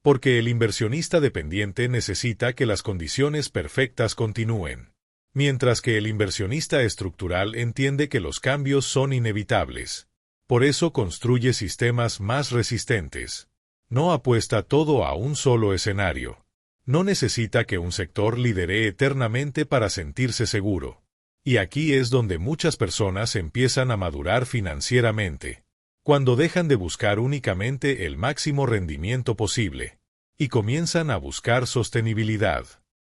Porque el inversionista dependiente necesita que las condiciones perfectas continúen. Mientras que el inversionista estructural entiende que los cambios son inevitables. Por eso construye sistemas más resistentes. No apuesta todo a un solo escenario. No necesita que un sector lidere eternamente para sentirse seguro. Y aquí es donde muchas personas empiezan a madurar financieramente. Cuando dejan de buscar únicamente el máximo rendimiento posible. Y comienzan a buscar sostenibilidad.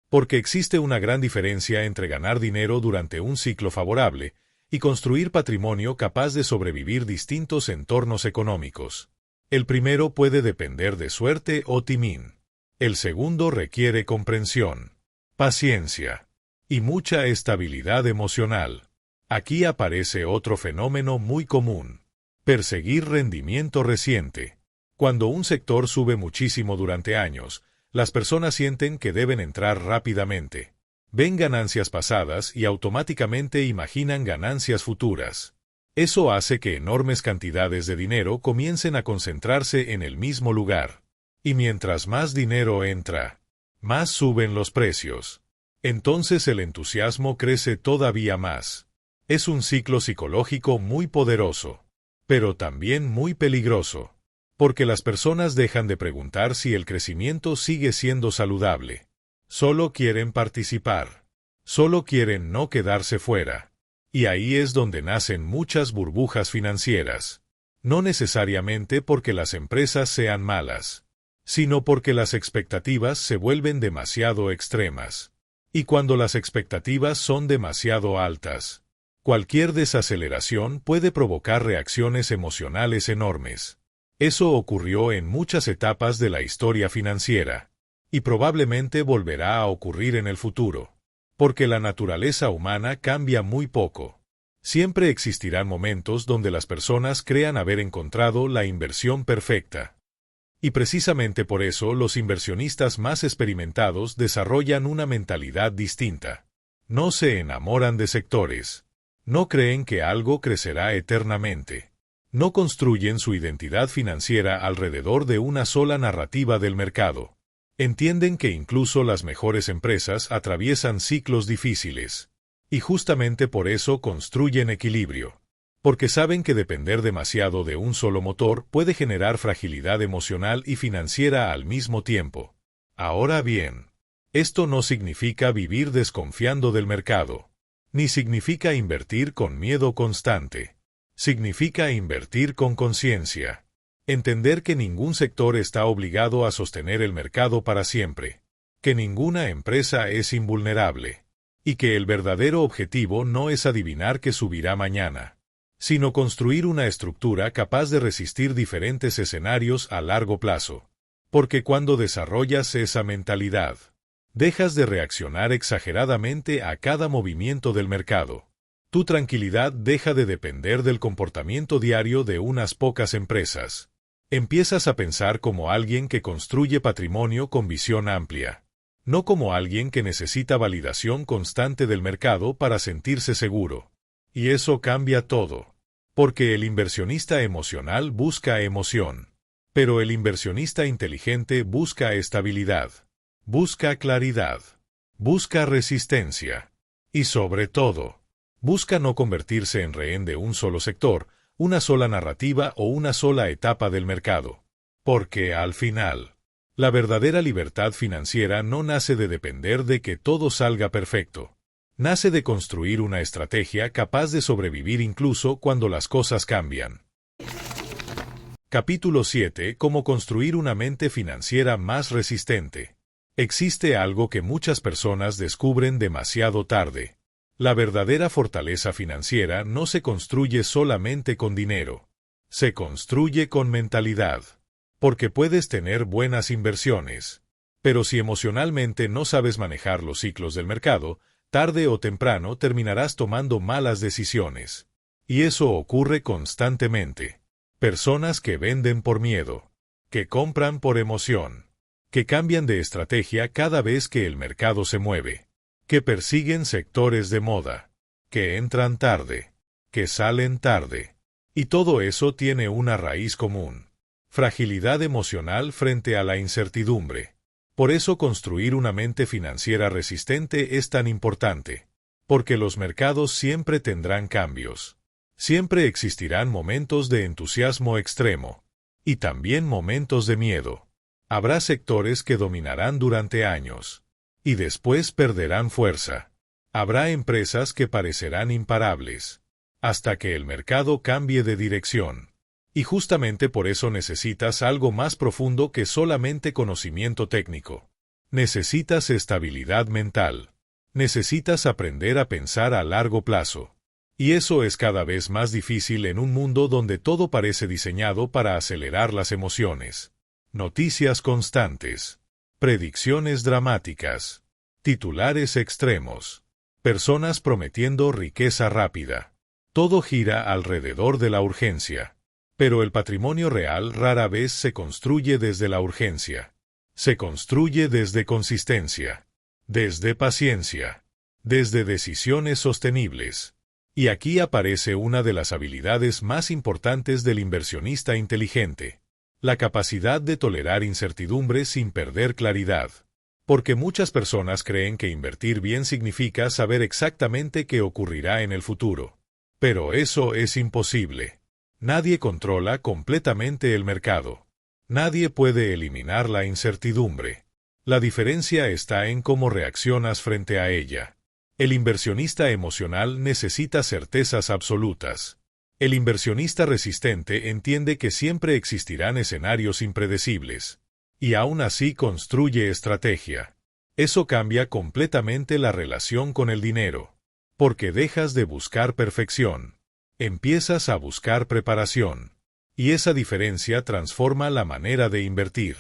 Porque existe una gran diferencia entre ganar dinero durante un ciclo favorable y construir patrimonio capaz de sobrevivir distintos entornos económicos. El primero puede depender de suerte o timín. El segundo requiere comprensión, paciencia y mucha estabilidad emocional. Aquí aparece otro fenómeno muy común: perseguir rendimiento reciente. Cuando un sector sube muchísimo durante años, las personas sienten que deben entrar rápidamente. Ven ganancias pasadas y automáticamente imaginan ganancias futuras. Eso hace que enormes cantidades de dinero comiencen a concentrarse en el mismo lugar. Y mientras más dinero entra, más suben los precios. Entonces el entusiasmo crece todavía más. Es un ciclo psicológico muy poderoso, pero también muy peligroso, porque las personas dejan de preguntar si el crecimiento sigue siendo saludable. Solo quieren participar. Solo quieren no quedarse fuera. Y ahí es donde nacen muchas burbujas financieras. No necesariamente porque las empresas sean malas, sino porque las expectativas se vuelven demasiado extremas. Y cuando las expectativas son demasiado altas, cualquier desaceleración puede provocar reacciones emocionales enormes. Eso ocurrió en muchas etapas de la historia financiera, y probablemente volverá a ocurrir en el futuro. Porque la naturaleza humana cambia muy poco. Siempre existirán momentos donde las personas crean haber encontrado la inversión perfecta. Y precisamente por eso los inversionistas más experimentados desarrollan una mentalidad distinta. No se enamoran de sectores. No creen que algo crecerá eternamente. No construyen su identidad financiera alrededor de una sola narrativa del mercado. Entienden que incluso las mejores empresas atraviesan ciclos difíciles. Y justamente por eso construyen equilibrio. Porque saben que depender demasiado de un solo motor puede generar fragilidad emocional y financiera al mismo tiempo. Ahora bien, esto no significa vivir desconfiando del mercado. Ni significa invertir con miedo constante. Significa invertir con conciencia. Entender que ningún sector está obligado a sostener el mercado para siempre, que ninguna empresa es invulnerable, y que el verdadero objetivo no es adivinar qué subirá mañana, sino construir una estructura capaz de resistir diferentes escenarios a largo plazo. Porque cuando desarrollas esa mentalidad, dejas de reaccionar exageradamente a cada movimiento del mercado. Tu tranquilidad deja de depender del comportamiento diario de unas pocas empresas. Empiezas a pensar como alguien que construye patrimonio con visión amplia, no como alguien que necesita validación constante del mercado para sentirse seguro. Y eso cambia todo, porque el inversionista emocional busca emoción, pero el inversionista inteligente busca estabilidad, busca claridad, busca resistencia, y sobre todo, busca no convertirse en rehén de un solo sector, una sola narrativa o una sola etapa del mercado. Porque, al final, la verdadera libertad financiera no nace de depender de que todo salga perfecto. Nace de construir una estrategia capaz de sobrevivir incluso cuando las cosas cambian. Capítulo 7. Cómo construir una mente financiera más resistente. Existe algo que muchas personas descubren demasiado tarde. La verdadera fortaleza financiera no se construye solamente con dinero. Se construye con mentalidad. Porque puedes tener buenas inversiones. Pero si emocionalmente no sabes manejar los ciclos del mercado, tarde o temprano terminarás tomando malas decisiones. Y eso ocurre constantemente. Personas que venden por miedo, que compran por emoción, que cambian de estrategia cada vez que el mercado se mueve, que persiguen sectores de moda, que entran tarde, que salen tarde. Y todo eso tiene una raíz común: fragilidad emocional frente a la incertidumbre. Por eso construir una mente financiera resistente es tan importante, porque los mercados siempre tendrán cambios. Siempre existirán momentos de entusiasmo extremo, y también momentos de miedo. Habrá sectores que dominarán durante años, y después perderán fuerza. Habrá empresas que parecerán imparables, hasta que el mercado cambie de dirección. Y justamente por eso necesitas algo más profundo que solamente conocimiento técnico. Necesitas estabilidad mental. Necesitas aprender a pensar a largo plazo. Y eso es cada vez más difícil en un mundo donde todo parece diseñado para acelerar las emociones. Noticias constantes. Predicciones dramáticas. Titulares extremos. Personas prometiendo riqueza rápida. Todo gira alrededor de la urgencia. Pero el patrimonio real rara vez se construye desde la urgencia. Se construye desde consistencia, desde paciencia, desde decisiones sostenibles. Y aquí aparece una de las habilidades más importantes del inversionista inteligente: la capacidad de tolerar incertidumbre sin perder claridad. Porque muchas personas creen que invertir bien significa saber exactamente qué ocurrirá en el futuro. Pero eso es imposible. Nadie controla completamente el mercado. Nadie puede eliminar la incertidumbre. La diferencia está en cómo reaccionas frente a ella. El inversionista emocional necesita certezas absolutas. El inversionista resistente entiende que siempre existirán escenarios impredecibles. Y aún así construye estrategia. Eso cambia completamente la relación con el dinero. Porque dejas de buscar perfección. Empiezas a buscar preparación. Y esa diferencia transforma la manera de invertir.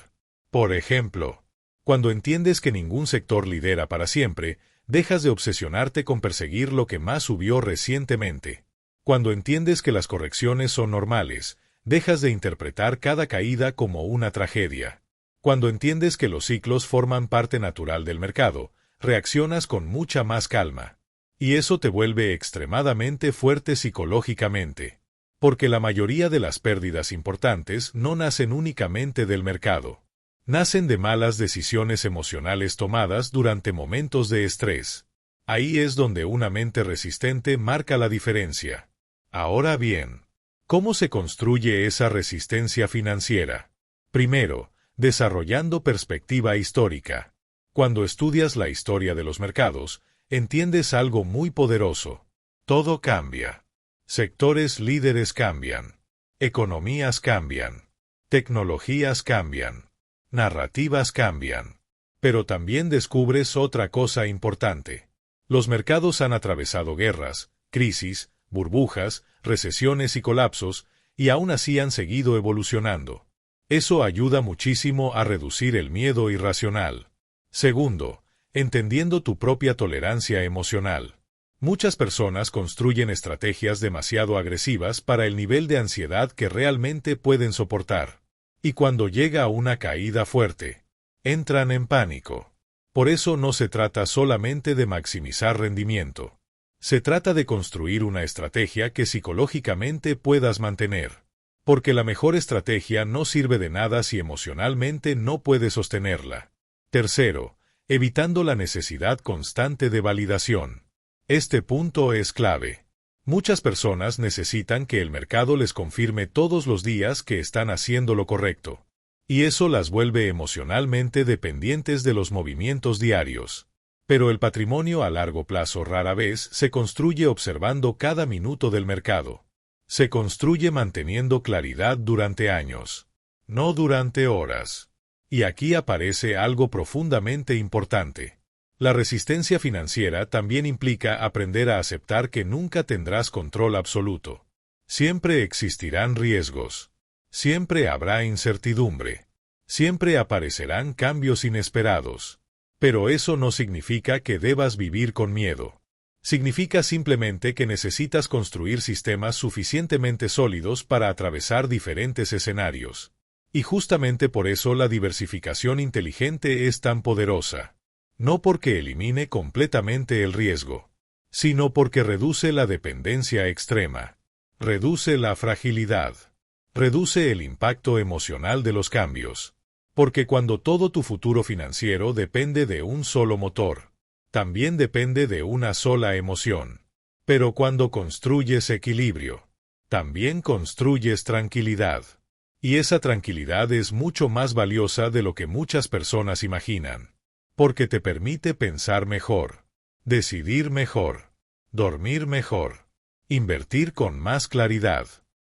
Por ejemplo, cuando entiendes que ningún sector lidera para siempre, dejas de obsesionarte con perseguir lo que más subió recientemente. Cuando entiendes que las correcciones son normales, dejas de interpretar cada caída como una tragedia. Cuando entiendes que los ciclos forman parte natural del mercado, reaccionas con mucha más calma. Y eso te vuelve extremadamente fuerte psicológicamente. Porque la mayoría de las pérdidas importantes no nacen únicamente del mercado. Nacen de malas decisiones emocionales tomadas durante momentos de estrés. Ahí es donde una mente resistente marca la diferencia. Ahora bien, ¿cómo se construye esa resistencia financiera? Primero, desarrollando perspectiva histórica. Cuando estudias la historia de los mercados, entiendes algo muy poderoso. Todo cambia. Sectores líderes cambian. Economías cambian. Tecnologías cambian. Narrativas cambian. Pero también descubres otra cosa importante. Los mercados han atravesado guerras, crisis, burbujas, recesiones y colapsos, y aún así han seguido evolucionando. Eso ayuda muchísimo a reducir el miedo irracional. Segundo, entendiendo tu propia tolerancia emocional. Muchas personas construyen estrategias demasiado agresivas para el nivel de ansiedad que realmente pueden soportar. Y cuando llega una caída fuerte, entran en pánico. Por eso no se trata solamente de maximizar rendimiento. Se trata de construir una estrategia que psicológicamente puedas mantener. Porque la mejor estrategia no sirve de nada si emocionalmente no puedes sostenerla. Tercero, evitando la necesidad constante de validación. Este punto es clave. Muchas personas necesitan que el mercado les confirme todos los días que están haciendo lo correcto. Y eso las vuelve emocionalmente dependientes de los movimientos diarios. Pero el patrimonio a largo plazo rara vez se construye observando cada minuto del mercado. Se construye manteniendo claridad durante años, no durante horas. Y aquí aparece algo profundamente importante. La resistencia financiera también implica aprender a aceptar que nunca tendrás control absoluto. Siempre existirán riesgos. Siempre habrá incertidumbre. Siempre aparecerán cambios inesperados. Pero eso no significa que debas vivir con miedo. Significa simplemente que necesitas construir sistemas suficientemente sólidos para atravesar diferentes escenarios. Y justamente por eso la diversificación inteligente es tan poderosa. No porque elimine completamente el riesgo, sino porque reduce la dependencia extrema, reduce la fragilidad, reduce el impacto emocional de los cambios. Porque cuando todo tu futuro financiero depende de un solo motor, también depende de una sola emoción. Pero cuando construyes equilibrio, también construyes tranquilidad. Y esa tranquilidad es mucho más valiosa de lo que muchas personas imaginan. Porque te permite pensar mejor, decidir mejor, dormir mejor, invertir con más claridad,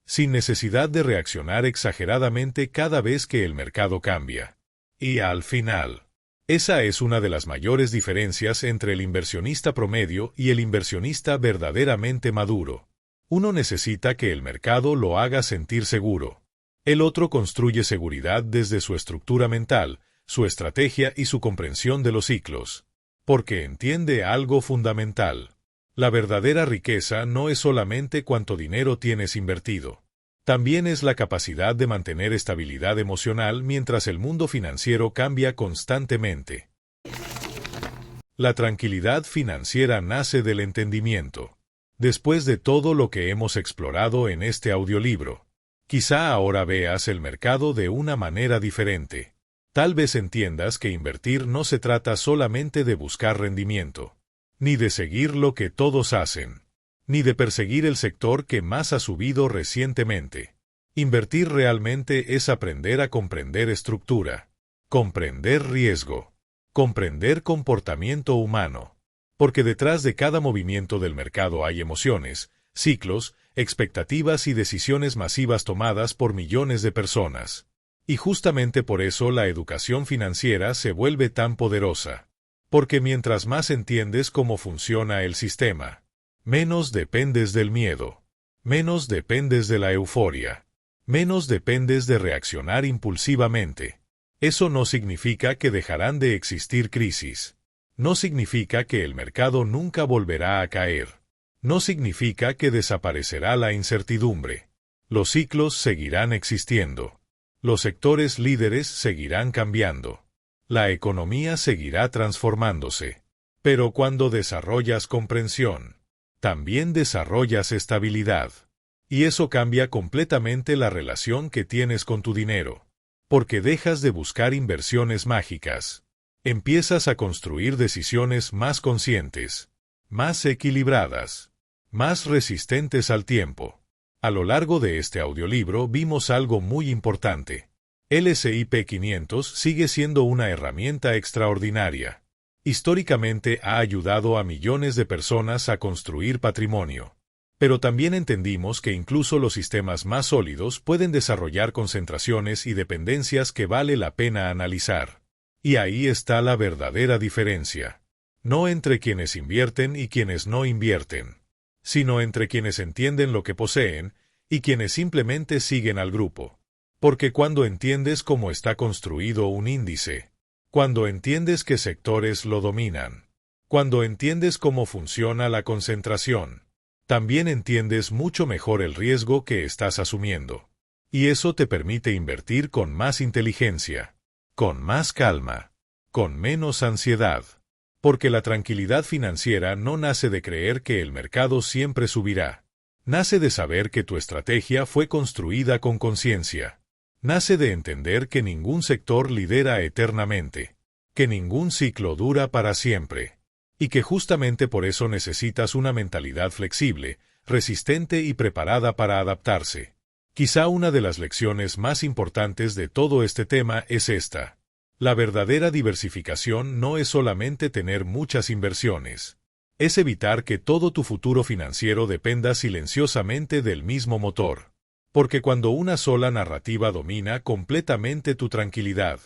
sin necesidad de reaccionar exageradamente cada vez que el mercado cambia. Y al final, esa es una de las mayores diferencias entre el inversionista promedio y el inversionista verdaderamente maduro. Uno necesita que el mercado lo haga sentir seguro. El otro construye seguridad desde su estructura mental, su estrategia y su comprensión de los ciclos. Porque entiende algo fundamental. La verdadera riqueza no es solamente cuánto dinero tienes invertido. También es la capacidad de mantener estabilidad emocional mientras el mundo financiero cambia constantemente. La tranquilidad financiera nace del entendimiento. Después de todo lo que hemos explorado en este audiolibro, quizá ahora veas el mercado de una manera diferente. Tal vez entiendas que invertir no se trata solamente de buscar rendimiento, ni de seguir lo que todos hacen, ni de perseguir el sector que más ha subido recientemente. Invertir realmente es aprender a comprender estructura, comprender riesgo, comprender comportamiento humano, porque detrás de cada movimiento del mercado hay emociones, ciclos, expectativas y decisiones masivas tomadas por millones de personas. Y justamente por eso la educación financiera se vuelve tan poderosa. Porque mientras más entiendes cómo funciona el sistema, menos dependes del miedo, menos dependes de la euforia, menos dependes de reaccionar impulsivamente. Eso no significa que dejarán de existir crisis. No significa que el mercado nunca volverá a caer. No significa que desaparecerá la incertidumbre. Los ciclos seguirán existiendo. Los sectores líderes seguirán cambiando. La economía seguirá transformándose. Pero cuando desarrollas comprensión, también desarrollas estabilidad. Y eso cambia completamente la relación que tienes con tu dinero. Porque dejas de buscar inversiones mágicas. Empiezas a construir decisiones más conscientes, más equilibradas, más resistentes al tiempo. A lo largo de este audiolibro vimos algo muy importante. El S&P 500 sigue siendo una herramienta extraordinaria. Históricamente ha ayudado a millones de personas a construir patrimonio. Pero también entendimos que incluso los sistemas más sólidos pueden desarrollar concentraciones y dependencias que vale la pena analizar. Y ahí está la verdadera diferencia. No entre quienes invierten y quienes no invierten, sino entre quienes entienden lo que poseen y quienes simplemente siguen al grupo. Porque cuando entiendes cómo está construido un índice, cuando entiendes qué sectores lo dominan, cuando entiendes cómo funciona la concentración, también entiendes mucho mejor el riesgo que estás asumiendo. Y eso te permite invertir con más inteligencia, con más calma, con menos ansiedad. Porque la tranquilidad financiera no nace de creer que el mercado siempre subirá. Nace de saber que tu estrategia fue construida con conciencia. Nace de entender que ningún sector lidera eternamente, que ningún ciclo dura para siempre, y que justamente por eso necesitas una mentalidad flexible, resistente y preparada para adaptarse. Quizá una de las lecciones más importantes de todo este tema es esta. La verdadera diversificación no es solamente tener muchas inversiones. Es evitar que todo tu futuro financiero dependa silenciosamente del mismo motor. Porque cuando una sola narrativa domina completamente tu tranquilidad,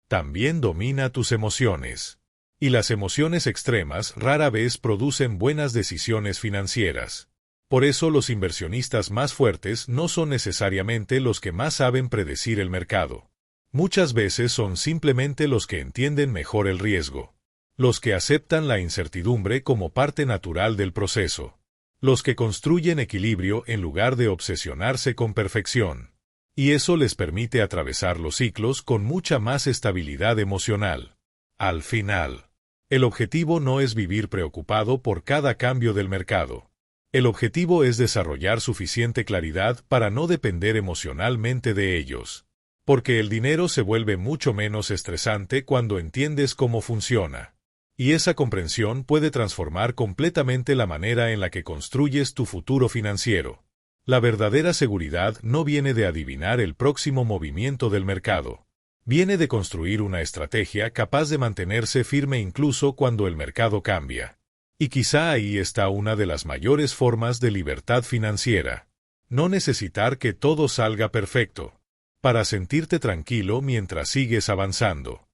también domina tus emociones. Y las emociones extremas rara vez producen buenas decisiones financieras. Por eso los inversionistas más fuertes no son necesariamente los que más saben predecir el mercado. Muchas veces son simplemente los que entienden mejor el riesgo, los que aceptan la incertidumbre como parte natural del proceso, los que construyen equilibrio en lugar de obsesionarse con perfección. Y eso les permite atravesar los ciclos con mucha más estabilidad emocional. Al final, el objetivo no es vivir preocupado por cada cambio del mercado. El objetivo es desarrollar suficiente claridad para no depender emocionalmente de ellos. Porque el dinero se vuelve mucho menos estresante cuando entiendes cómo funciona. Y esa comprensión puede transformar completamente la manera en la que construyes tu futuro financiero. La verdadera seguridad no viene de adivinar el próximo movimiento del mercado. Viene de construir una estrategia capaz de mantenerse firme incluso cuando el mercado cambia. Y quizá ahí está una de las mayores formas de libertad financiera. No necesitar que todo salga perfecto, para sentirte tranquilo mientras sigues avanzando.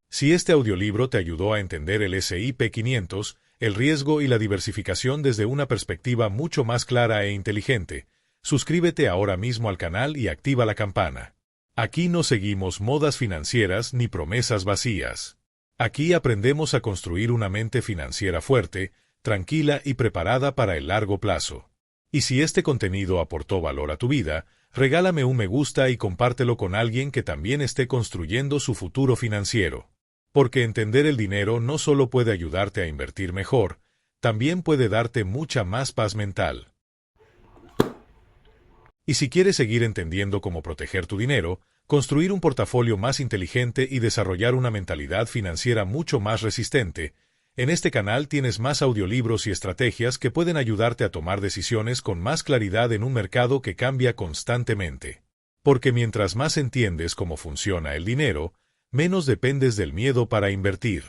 Si este audiolibro te ayudó a entender el S&P 500, el riesgo y la diversificación desde una perspectiva mucho más clara e inteligente, suscríbete ahora mismo al canal y activa la campana. Aquí no seguimos modas financieras ni promesas vacías. Aquí aprendemos a construir una mente financiera fuerte, tranquila y preparada para el largo plazo. Y si este contenido aportó valor a tu vida, regálame un me gusta y compártelo con alguien que también esté construyendo su futuro financiero. Porque entender el dinero no solo puede ayudarte a invertir mejor, también puede darte mucha más paz mental. Y si quieres seguir entendiendo cómo proteger tu dinero, construir un portafolio más inteligente y desarrollar una mentalidad financiera mucho más resistente, en este canal tienes más audiolibros y estrategias que pueden ayudarte a tomar decisiones con más claridad en un mercado que cambia constantemente. Porque mientras más entiendes cómo funciona el dinero, menos dependes del miedo para invertir.